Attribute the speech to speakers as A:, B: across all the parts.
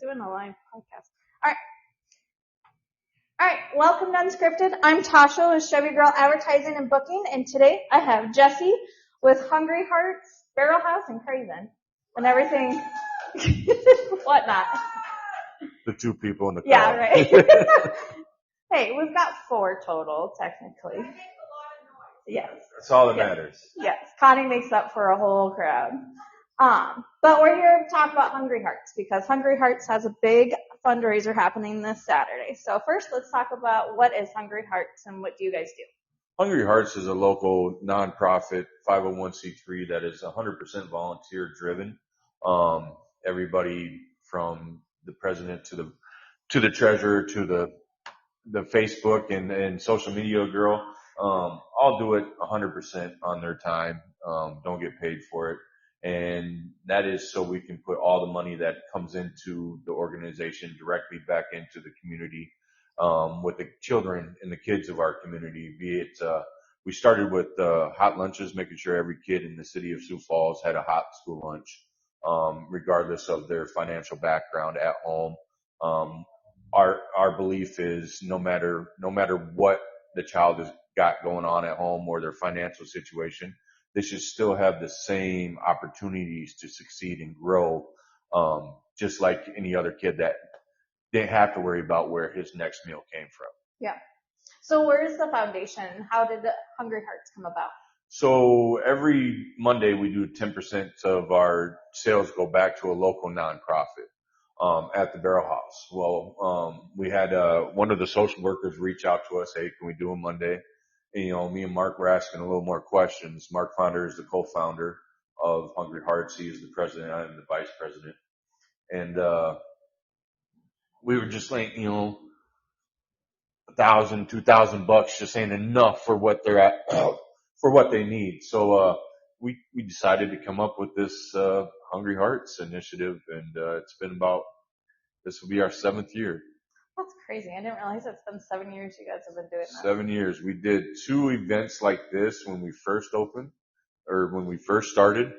A: doing a live podcast. All right. Welcome to Unscripted. I'm Tasha with Chevy Girl Advertising and Booking, and today I have Jesse with Hungry Hearts, Barrel House, and Craven, and everything, whatnot.
B: The two people in the car.
A: Yeah, right. Hey, we've got 4 total, technically. Yes.
B: That's all that matters.
A: Yes. Connie makes up for a whole crowd. But we're here to talk about Hungry Hearts because Hungry Hearts has a big fundraiser happening this Saturday. So first, let's talk about what is Hungry Hearts and what do you guys do?
B: Hungry Hearts is a local nonprofit 501c3 that is 100% volunteer driven. Everybody from the president to the treasurer to the Facebook and social media girl, all do it 100% on their time. Don't get paid for it. And that is so we can put all the money that comes into the organization directly back into the community, with the children and the kids of our community. Be it, we started with hot lunches, making sure every kid in the city of Sioux Falls had a hot school lunch, regardless of their financial background at home. Our belief is no matter what the child has got going on at home or their financial situation, they should still have the same opportunities to succeed and grow, just like any other kid that didn't have to worry about where his next meal came from.
A: Yeah. So where is the foundation? How did Hungry Hearts come about?
B: So every Monday we do 10% of our sales go back to a local nonprofit, at the Barrel House. Well, we had, one of the social workers reach out to us, hey, can we do a Monday? And, me and Mark were asking a little more questions. Mark Founder is the co-founder of Hungry Hearts. He is the president. I am the vice president. And, we were just like, $1,000, $2,000 just ain't enough for what they're at, for what they need. So, we decided to come up with this, Hungry Hearts initiative. And, this will be our 7th year.
A: That's crazy. I didn't realize it's been 7 years you guys have been doing that.
B: 7 years. We did 2 events like this when we first opened, or when we first started,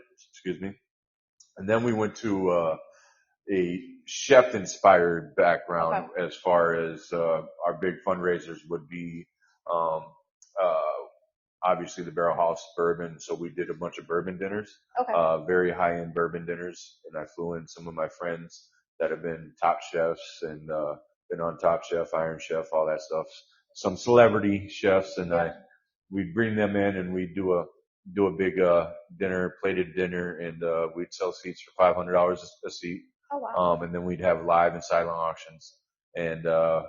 B: and then we went to a chef-inspired background. Okay. As far as our big fundraisers would be, obviously the Barrel House bourbon. So we did a bunch of bourbon dinners, okay. Very high-end bourbon dinners, and I flew in some of my friends that have been top chefs and been on Top Chef, Iron Chef, all that stuff. Some celebrity chefs, and we bring them in and we do a big plated dinner, and we'd sell seats for $500 a seat.
A: Oh wow!
B: And then we'd have live and silent auctions, and the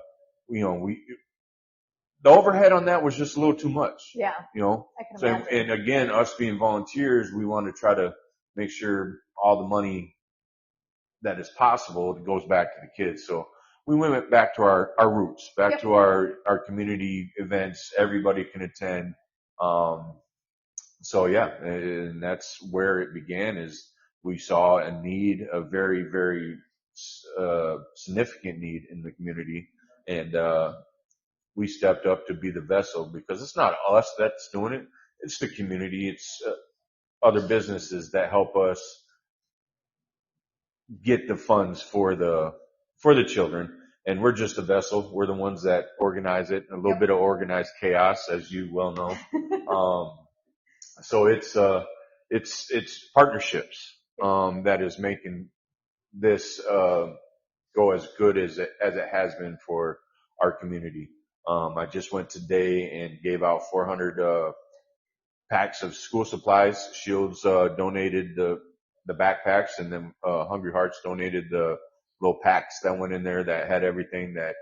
B: overhead on that was just a little too much.
A: Yeah.
B: I can imagine. And again, us being volunteers, we want to try to make sure all the money that is possible goes back to the kids. So we went back to our roots, back yep. to our community events. Everybody can attend. So yeah, and that's where it began. Is we saw a need, a very, very significant need in the community, and we stepped up to be the vessel, because it's not us that's doing it; it's the community. It's other businesses that help us get the funds for the children, and we're just a vessel. We're the ones that organize it. A little yep. bit of organized chaos, as you well know. So it's partnerships that is making this go as good as it has been for our community. I just went today and gave out 400 packs of school supplies. Shields donated the backpacks, and then Hungry Hearts donated the little packs that went in there that had everything that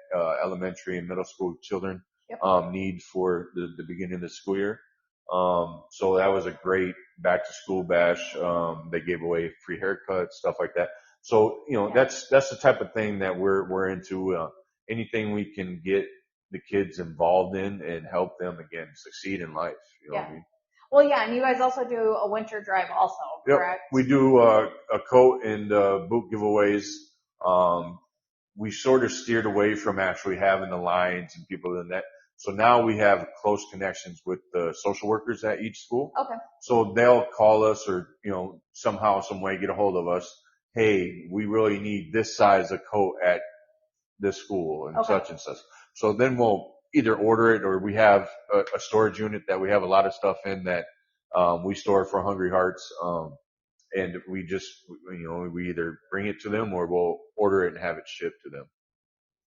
B: elementary and middle school children yep. Need for the beginning of the school year. So that was a great back to school bash. They gave away free haircuts, stuff like that. So yeah. that's the type of thing that we're into. Anything we can get the kids involved in and help them again succeed in life. You know
A: yeah.
B: what I mean?
A: Well, yeah, and you guys also do a winter drive also, correct?
B: Yep. We do a coat and boot giveaways. We sort of steered away from actually having the lines and people in that. So now we have close connections with the social workers at each school.
A: Okay.
B: So they'll call us or, somehow, some way get a hold of us. hey, we really need this size of coat at this school and
A: Okay.
B: such and such. So then we'll either order it, or we have a storage unit that we have a lot of stuff in that we store for Hungry Hearts. And we just, we either bring it to them or we'll order it and have it shipped to them.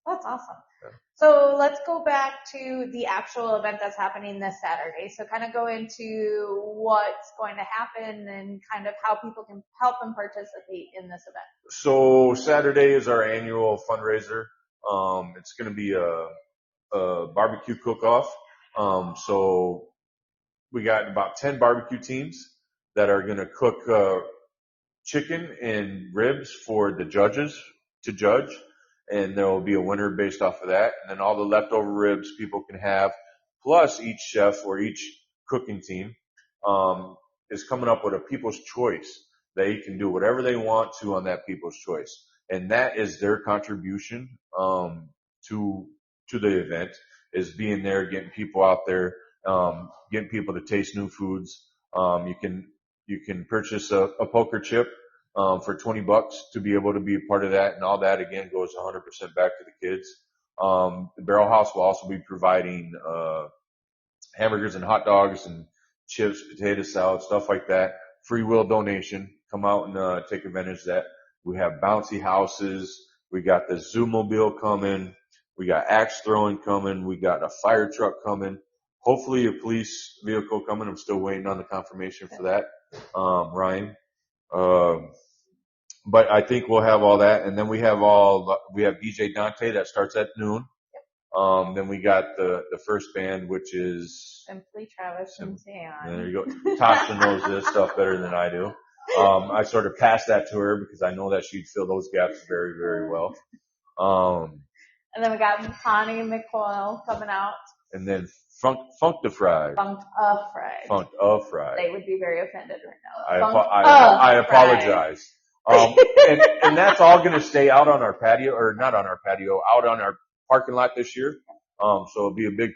A: That's awesome.
B: Yeah.
A: So let's go back to the actual event that's happening this Saturday. So kind of go into what's going to happen and kind of how people can help and participate in this event.
B: So Saturday is our annual fundraiser. It's going to be a barbecue cook-off. So we got about 10 barbecue teams that are going to cook chicken and ribs for the judges to judge, and there will be a winner based off of that. And then all the leftover ribs people can have, plus each chef or each cooking team is coming up with a people's choice. They can do whatever they want to on that people's choice, and that is their contribution to the event, is being there, getting people out there, getting people to taste new foods. You can purchase a poker chip for $20 to be able to be a part of that, and all that again goes 100% back to the kids. The Barrel House will also be providing hamburgers and hot dogs and chips, potato salad, stuff like that. Free will donation. Come out and take advantage of that. We have bouncy houses. We got the Zoomobile coming. We got axe throwing coming. We got a fire truck coming. Hopefully a police vehicle coming. I'm still waiting on the confirmation for that, Ryan. But I think we'll have all that. And then we have DJ Dante that starts at noon. Then we got the first band, which is
A: Simply Travis and Zion.
B: There you go. Tasha knows this stuff better than I do. I sort of passed that to her because I know that she'd fill those gaps very, very well.
A: And then we got Connie and McCoyle coming out.
B: And then Funkdafied.
A: They would be very offended right now.
B: I apologize. And that's all going to stay out on our patio, or not on our patio, out on our parking lot this year. So it'll be a big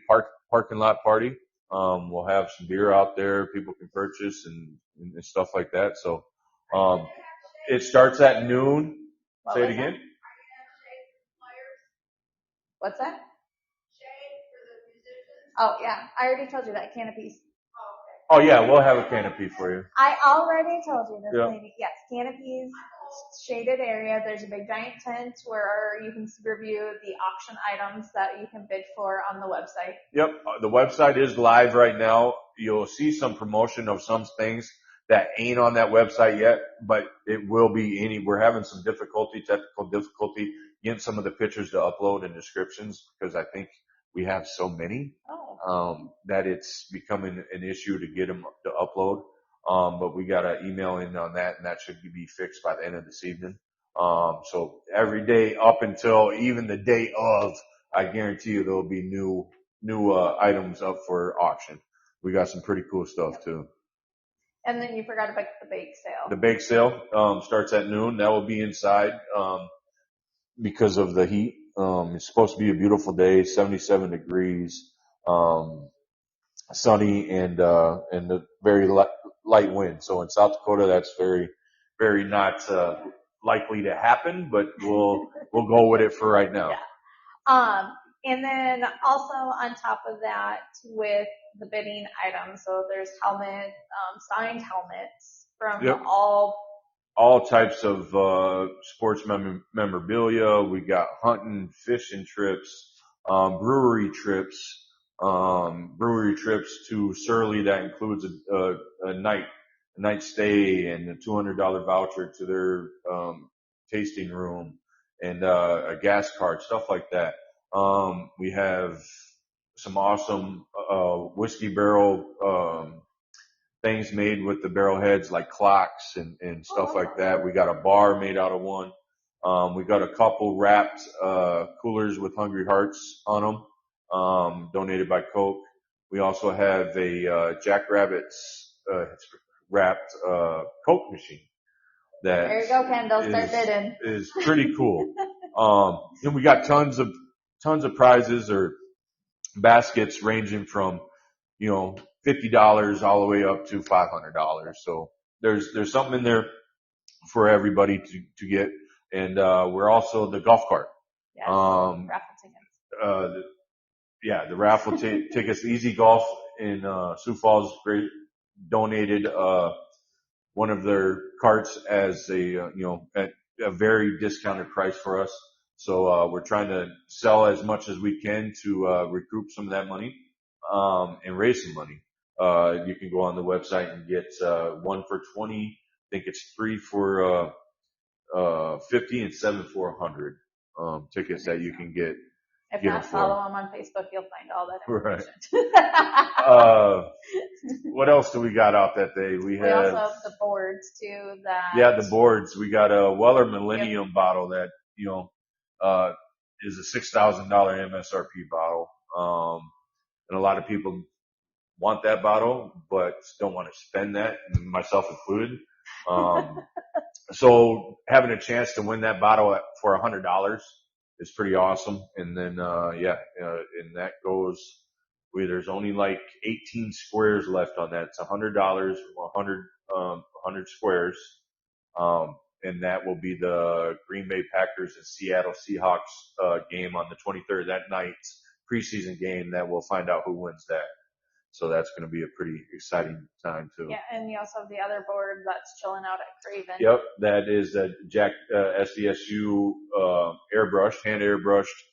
B: parking lot party. We'll have some beer out there people can purchase and stuff like that. So, it starts at noon. Say it again.
A: What's that? Oh yeah, I already told you that, canopies.
B: Oh yeah, we'll have a canopy for you.
A: I already told you this, lady. Yes, canopies, shaded area. There's a big giant tent where you can review the auction items that you can bid for on the website.
B: Yep, the website is live right now. You'll see some promotion of some things that ain't on that website yet, but it will be we're having some technical difficulty getting some of the pictures to upload and descriptions, because I think we have so many that it's becoming an issue to get them to upload. But we got an email in on that, and that should be fixed by the end of this evening. So every day up until even the day of, I guarantee you there'll be new items up for auction. We got some pretty cool stuff too.
A: And then you forgot about the bake sale.
B: The bake sale starts at noon. That will be inside because of the heat. It's supposed to be a beautiful day, 77 degrees, sunny, and a very light wind. So in South Dakota, that's very, very not likely to happen, but we'll go with it for right now.
A: Yeah. And then also on top of that, with the bidding items, so there's helmets, signed helmets from all types of
B: sports memorabilia. We got hunting, fishing trips, brewery trips to Surly. That includes a night stay and a $200 voucher to their tasting room, and a gas card, stuff like that. We have some awesome whiskey barrel things made with the barrel heads, like clocks and stuff like that. We got a bar made out of one. We got a couple wrapped coolers with Hungry Hearts on them, donated by Coke. We also have a Jackrabbits wrapped Coke machine.
A: There you go, Kendall. Start bidding.
B: Is pretty cool. And we got tons of prizes or baskets ranging from, $50 all the way up to $500. So there's something in there for everybody to get. And, we're also the golf cart.
A: Yes.
B: Um,
A: Raffle tickets.
B: The raffle tickets, Easy Golf in, Sioux Falls donated, one of their carts as at a very discounted price for us. So, we're trying to sell as much as we can to, recoup some of that money, and raise some money. You can go on the website and get, one for 20. I think it's 3 for, 50 and 7 for 100, tickets that you can get.
A: If
B: Get
A: not,
B: them for
A: follow
B: them.
A: them on Facebook. You'll find all that
B: Right.
A: information.
B: What else do we got out that day? We
A: We also
B: have,
A: have the boards too.
B: the boards. We got a Weller Millennium bottle that, is a $6,000 MSRP bottle. And a lot of people want that bottle, but don't want to spend that, myself included. So having a chance to win that bottle for $100 is pretty awesome. And then, and that goes, there's only like 18 squares left on that. It's $100, 100 squares. And that will be the Green Bay Packers and Seattle Seahawks, game on the 23rd, that night, preseason game that we'll find out who wins that. So that's going to be a pretty exciting time too.
A: Yeah, and you also have the other board that's chilling out at Craven.
B: Yep, that is a Jack SDSU hand airbrushed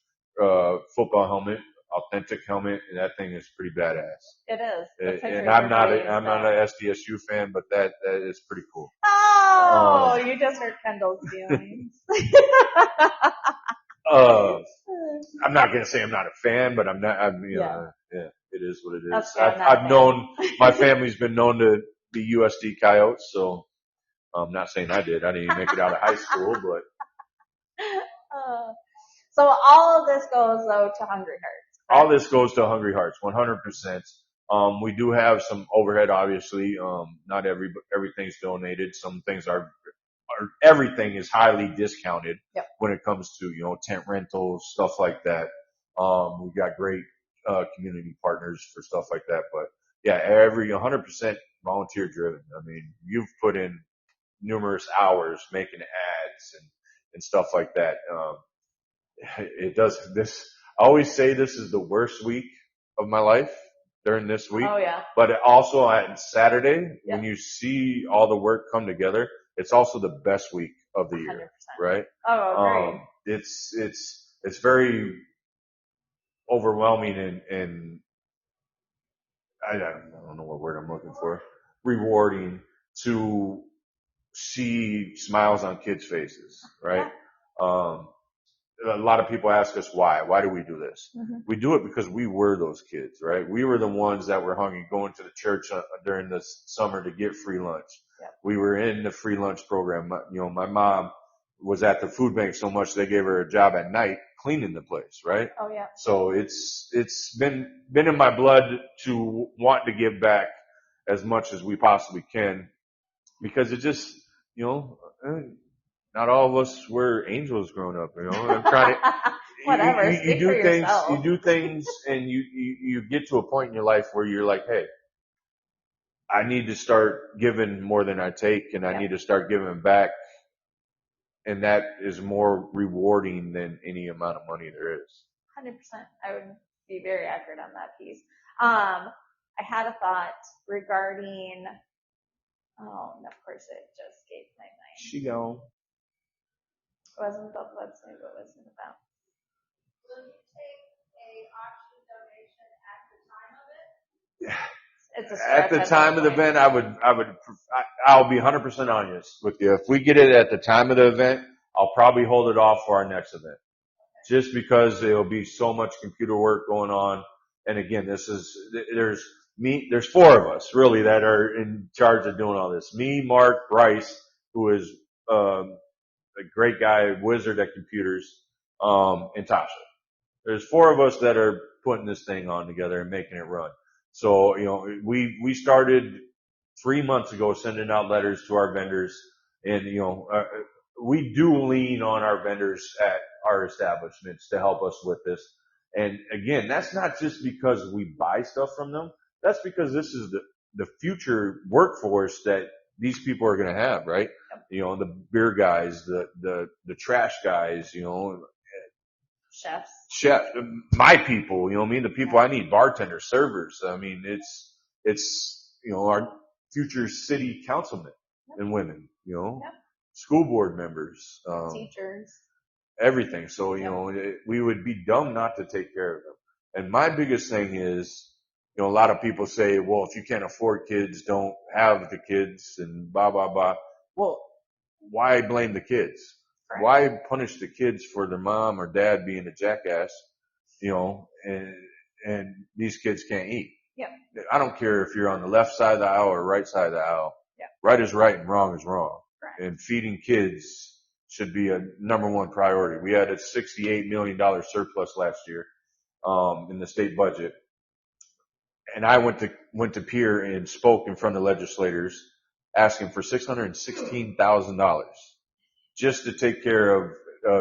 B: football helmet, authentic helmet, and that thing is pretty badass.
A: It is.
B: And I'm not an SDSU fan, but that is pretty cool.
A: Oh, you just hurt Kendall's feelings.
B: I'm not gonna say I'm not a fan, but I'm not. It is what it is. I've known my family's been known to be USD Coyotes, so I'm not saying I did. I didn't even make it out of high school, but.
A: So all of this goes though to Hungry Hearts. Right?
B: All this goes to Hungry Hearts, 100%. We do have some overhead, obviously. Not everything's donated. Some things everything is highly discounted.
A: Yep.
B: When it comes to, tent rentals, stuff like that. We've got great, community partners for stuff like that. But yeah, 100% volunteer driven. I mean, you've put in numerous hours making ads and stuff like that. It does this. I always say this is the worst week of my life during this week.
A: Oh yeah.
B: But also on Saturday, when you see all the work come together, it's also the best week of the
A: 100%.
B: year, right?
A: Oh, great.
B: It's very overwhelming and I don't know what word I'm looking for. Rewarding to see smiles on kids' faces, right?
A: Yeah.
B: A lot of people ask us why. Why do we do this?
A: Mm-hmm.
B: We do it because we were those kids, right? We were the ones that were hungry, going to the church during the summer to get free lunch.
A: Yep.
B: We were in the free lunch program. My mom was at the food bank so much they gave her a job at night cleaning the place, right?
A: Oh yeah.
B: So it's been in my blood to want to give back as much as we possibly can, because it just, not all of us were angels growing up, I'm trying to,
A: whatever.
B: you do things and you get to a point in your life where you're like, hey, I need to start giving more than I take, and I need to start giving back. And that is more rewarding than any amount of money there is.
A: 100%. I would be very accurate on that piece. I had a thought regarding, and of course it just escaped my mind.
B: She gone.
A: It wasn't about the website. What was it about?
C: Will you take a auction donation at the time of it?
A: It's a
B: at the time of the event, I'll be 100% honest with you. If we get it at the time of the event, I'll probably hold it off for our next event. Just because there'll be so much computer work going on. And again, there's 4 of us really that are in charge of doing all this. Me, Mark, Bryce, who is, a great guy, wizard at computers, and Tasha. There's 4 of us that are putting this thing on together and making it run. So, we started 3 months ago sending out letters to our vendors, and, we do lean on our vendors at our establishments to help us with this. And again, that's not just because we buy stuff from them. That's because this is the future workforce that these people are going to have, right? You know, the beer guys, the trash guys, you know, chef, my people, you know what I mean? The people I need, bartenders, servers. I mean, it's, you know, our future city councilmen and women, you know, school board members,
A: teachers,
B: everything. So, you know, we would be dumb not to take care of them. And my biggest thing is, you know, a lot of people say, well, if you can't afford kids, don't have the kids and blah, blah, blah. Well, why blame the kids? Right. Why punish the kids for their mom or dad being a jackass, you know, and these kids can't eat?
A: Yep.
B: I don't care if you're on the left side of the aisle or right side of the aisle.
A: Yep.
B: Right is right and wrong is wrong.
A: Right.
B: And feeding kids should be a number one priority. We had a $68 million surplus last year, in the state budget. And I went to Pierre and spoke in front of legislators asking for $616,000 just to take care of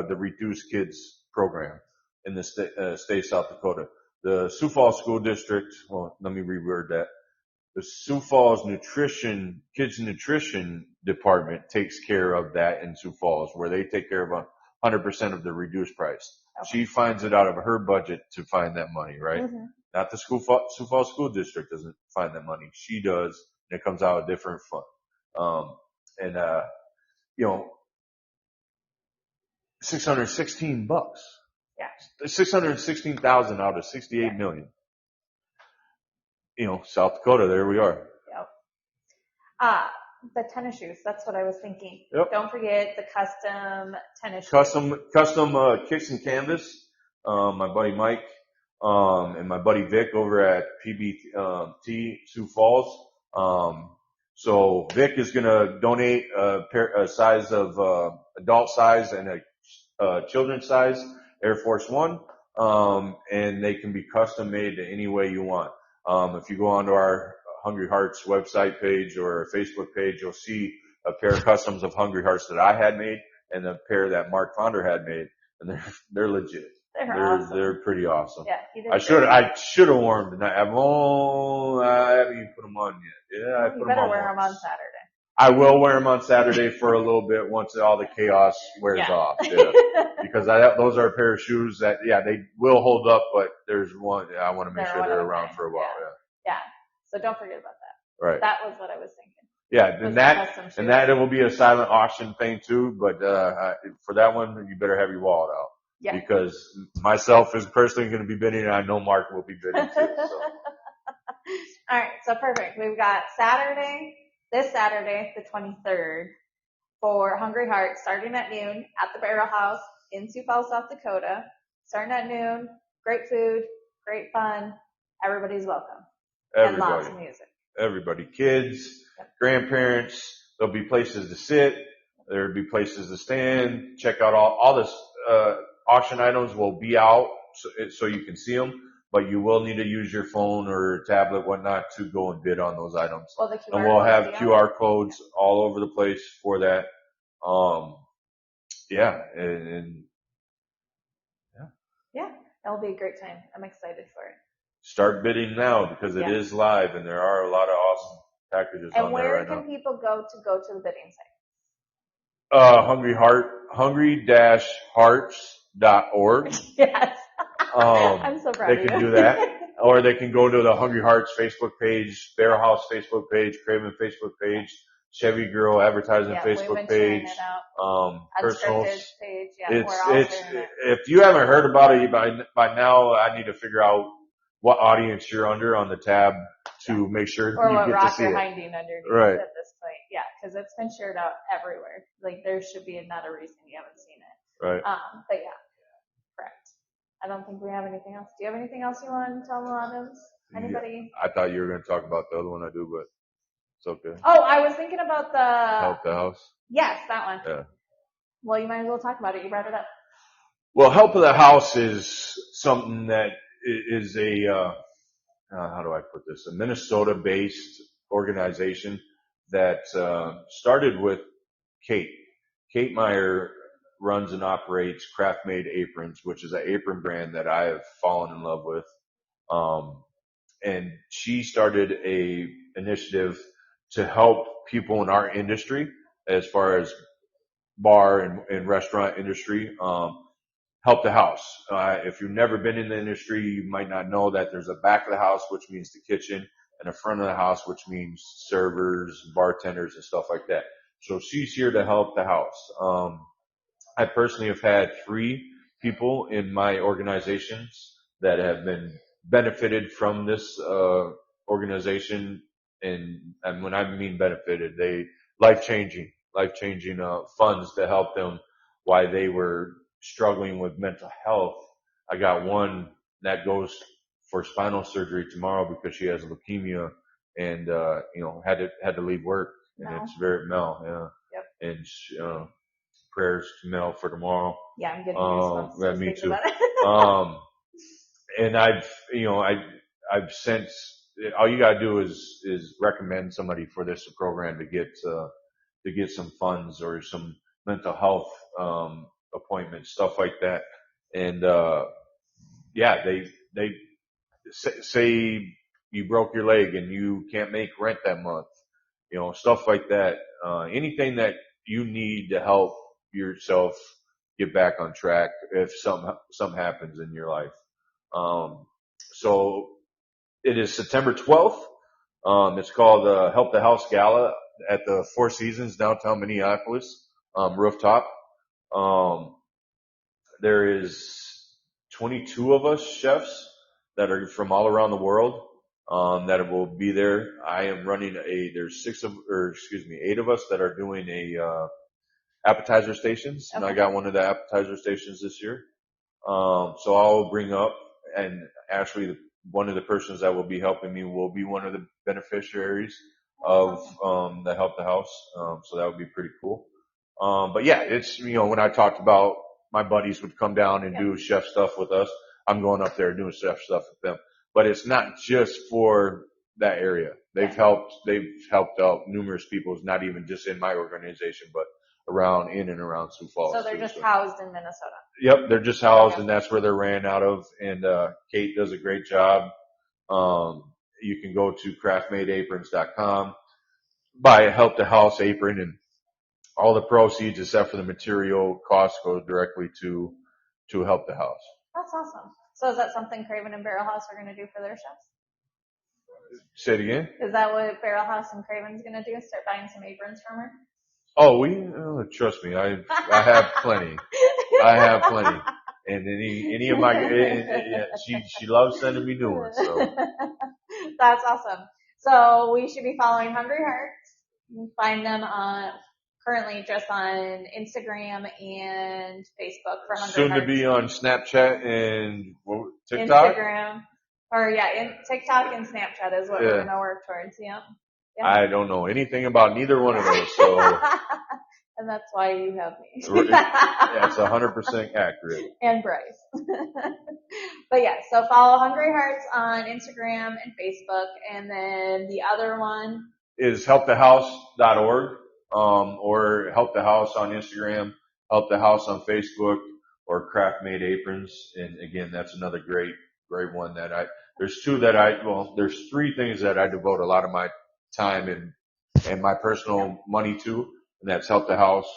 B: the Reduced Kids program in the state of South Dakota. The Sioux Falls School District, well, let me reword that. The Sioux Falls Kids Nutrition Department takes care of that in Sioux Falls, where they take care of 100% of the reduced price. Okay. She finds it out of her budget to find that money, right? Mm-hmm. Not the Sioux Falls School District doesn't find that money. She does, and it comes out of a different fund. You know, $616.
A: Yeah.
B: 616,000 out of 68 million. You know, South Dakota, there we are.
A: Yep. The tennis shoes, that's what I was thinking.
B: Yep.
A: Don't forget the custom tennis shoes.
B: Custom kicks and canvas. My buddy Mike, and my buddy Vic over at PBT Sioux Falls. So Vic is gonna donate a size of, adult size and a children's size Air Force One. And they can be custom made any way you want. If you go onto our Hungry Hearts website page or Facebook page, you'll see a pair of customs of Hungry Hearts that I had made and a pair that Mark Fonder had made, and they're legit.
A: They're awesome.
B: They're pretty awesome.
A: Yeah,
B: I should have worn them tonight. I haven't even put them on yet. Yeah, I put them on.
A: You better wear them on Saturday.
B: I will wear them on Saturday for a little bit once all the chaos wears off. Yeah. Because those are a pair of shoes that, they will hold up, but there's one, I want to make sure they're around for a while.
A: Yeah. So don't forget about that.
B: Right.
A: That was what I was thinking.
B: Yeah. And that it will be a silent auction thing too, but, for that one, you better have your wallet out.
A: Yeah.
B: Because myself is personally going to be bidding, and I know Mark will be bidding too. So.
A: All right. So perfect. We've got this Saturday, the 23rd, for Hungry Hearts, starting at noon at the Barrel House in Sioux Falls, South Dakota. Starting at noon, great food, great fun. Everybody's welcome.
B: Everybody.
A: And lots of music.
B: Everybody, kids, grandparents. There'll be places to sit. There'll be places to stand. Check out all this. Auction items will be out so you can see them. But you will need to use your phone or tablet, whatnot, to go and bid on those items.
A: Well,
B: and we'll have QR codes all over the place for that. Yeah.
A: That'll be a great time. I'm excited for it.
B: Start bidding now because it is live, and there are a lot of awesome packages on there right now.
A: And where can people go to the bidding
B: site? hungry-hearts.org.
A: Yes. I'm so proud of you.
B: They can do that. Or they can go to the Hungry Hearts Facebook page, Barrel House Facebook page, Craven Facebook page, Chevy Girl Advertising Facebook page, personals.
A: Page.
B: If you haven't heard about it by now, I need to figure out what audience you're under on the tab to make sure
A: or
B: you
A: what
B: get
A: rock
B: to see
A: you're
B: it.
A: hiding underneath
B: right.
A: At this point. Yeah, because it's been shared out everywhere. Like there should be not a reason you haven't seen it.
B: Right.
A: But yeah, correct. I don't think we have anything else. Do you have anything else you want to tell Milanos? Anybody?
B: Yeah, I thought you were going to talk about the other one I do, but it's okay.
A: Oh, I was thinking about
B: Help the House.
A: Yes, that one.
B: Yeah.
A: Well, you might as well talk about it. You brought it up.
B: Well, Help of the House is something that is how do I put this? A Minnesota-based organization that started with Kate. Kate Meyer runs and operates Craft Made Aprons, which is an apron brand that I have fallen in love with. And she started a initiative to help people in our industry as far as bar and restaurant industry. Help the house. If you've never been in the industry, you might not know that there's a back of the house, which means the kitchen, and a front of the house, which means servers, bartenders, and stuff like that. So she's here to help the house. I personally have had 3 people in my organizations that have been benefited from this organization, and when I mean benefited, they life-changing funds to help them while they were struggling with mental health. I got one that goes for spinal surgery tomorrow because she has leukemia and had to leave work, and
A: Mel.
B: it's very Mel, yeah.
A: Yep.
B: And prayers to Mel for tomorrow.
A: Yeah, I'm getting goosebumps.
B: Yeah,
A: just
B: me
A: thinking
B: too.
A: about it.
B: And I've sent, all you gotta do is recommend somebody for this program to get some funds or some mental health, appointments, stuff like that. And, yeah, they say you broke your leg and you can't make rent that month, stuff like that. Anything that you need to help yourself get back on track if something happens in your life. So it is September 12th. It's called the Help the House Gala at the Four Seasons downtown Minneapolis, rooftop. There is 22 of us chefs that are from all around the world, that will be there. I am running there's 8 of us that are doing appetizer stations, and I got one of the appetizer stations this year. So I'll bring up, and actually one of the persons that will be helping me will be one of the beneficiaries of the Help the House. So that would be pretty cool. But yeah, it's, when I talked about my buddies would come down and do chef stuff with us, I'm going up there doing chef stuff with them. But it's not just for that area. They've helped out numerous people, not even just in my organization, but in and around Sioux Falls.
A: So they're just housed in Minnesota.
B: Yep, they're just housed, and that's where they're ran out of. And Kate does a great job. You can go to craftmadeaprons.com, buy a Help the House apron, and all the proceeds, except for the material costs, go directly to Help the House.
A: That's awesome. So is that something Craven and Barrel House are going to do for their chefs?
B: Say it again?
A: Is that what Barrel House and Craven's going to do? Start buying some aprons from her?
B: Oh, trust me, I have plenty. I have plenty. And any of my, she loves sending me new ones, so.
A: That's awesome. So we should be following Hungry Hearts. You can find them currently just on Instagram and Facebook for Hungry
B: Soon
A: Hearts.
B: to be on Snapchat and TikTok?
A: Instagram. Or TikTok and Snapchat is what we're going to work towards. Yeah.
B: I don't know anything about neither one of those, so.
A: And that's why you have me.
B: Yeah, it's 100% accurate.
A: And Bryce. But yeah, so follow Hungry Hearts on Instagram and Facebook, and then the other one
B: is helpthehouse.org, or Help the House on Instagram, Help the House on Facebook, or Craft Made Aprons. And again, that's another great one there's 3 things that I devote a lot of my time and my personal money to, and that's Help the House,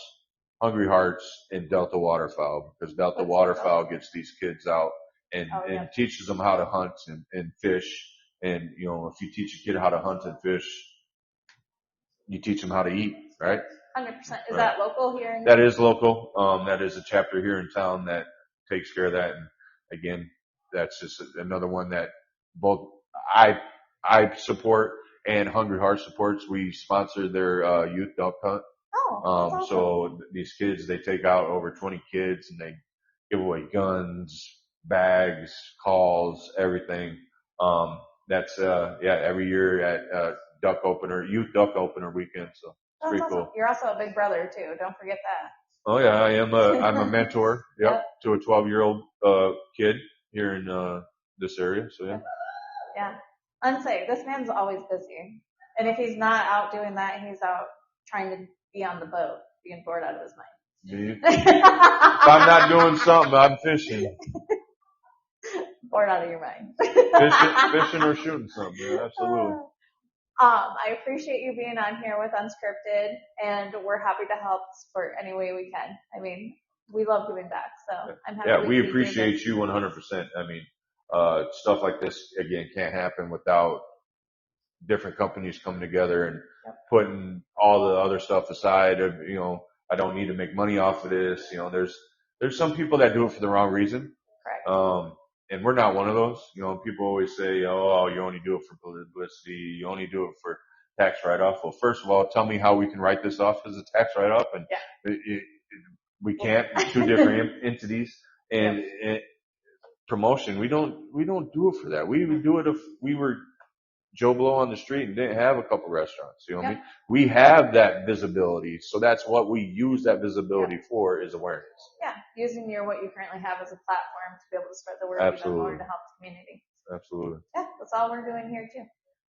B: Hungry Hearts, and Delta Waterfowl, because Delta Waterfowl gets these kids out and teaches them how to hunt and fish. And, if you teach a kid how to hunt and fish, you teach them how to eat, right?
A: 100%. Is that local here?
B: That is local. That is a chapter here in town that takes care of that. And again, that's just another one that both I support and Hungry Hearts supports. We sponsor their youth duck hunt.
A: Oh, awesome.
B: So these kids, they take out over 20 kids and they give away guns, bags, calls, everything. That's every year at youth duck opener weekend. So it's pretty cool.
A: You're also a big brother too. Don't forget that.
B: Oh yeah, I'm a mentor. Yep. To a 12-year-old kid here in this area. So yeah.
A: Yeah. Unsafe. This man's always busy. And if he's not out doing that, he's out trying to be on the boat, being bored out of his mind.
B: If I'm not doing something, I'm fishing.
A: Bored out of your mind.
B: Fishing or shooting something. Yeah, absolutely.
A: I appreciate you being on here with Unscripted, and we're happy to help support any way we can. I mean, we love giving back, so I'm happy.
B: Yeah,
A: we
B: we
A: can be doing
B: appreciate
A: this.
B: you 100%. I mean, stuff like this again can't happen without different companies coming together and putting all the other stuff aside of, I don't need to make money off of this. There's some people that do it for the wrong reason.
A: Correct.
B: And we're not one of those. People always say, oh, you only do it for publicity. You only do it for tax write-off. Well, first of all, tell me how we can write this off as a tax write-off. And we can't. Two different entities. And promotion, we don't do it for that. We would do it if we were Joe Blow on the street and didn't have a couple restaurants. You know what I mean? We have that visibility. So that's what we use that visibility for, is awareness.
A: Yeah. Using what you currently have as a platform to be able to spread the word even more to help the community.
B: Absolutely.
A: Yeah. That's all we're doing here too.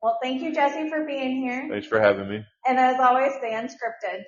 A: Well, thank you, Jesse, for being here.
B: Thanks for having me.
A: And as always, stay unscripted.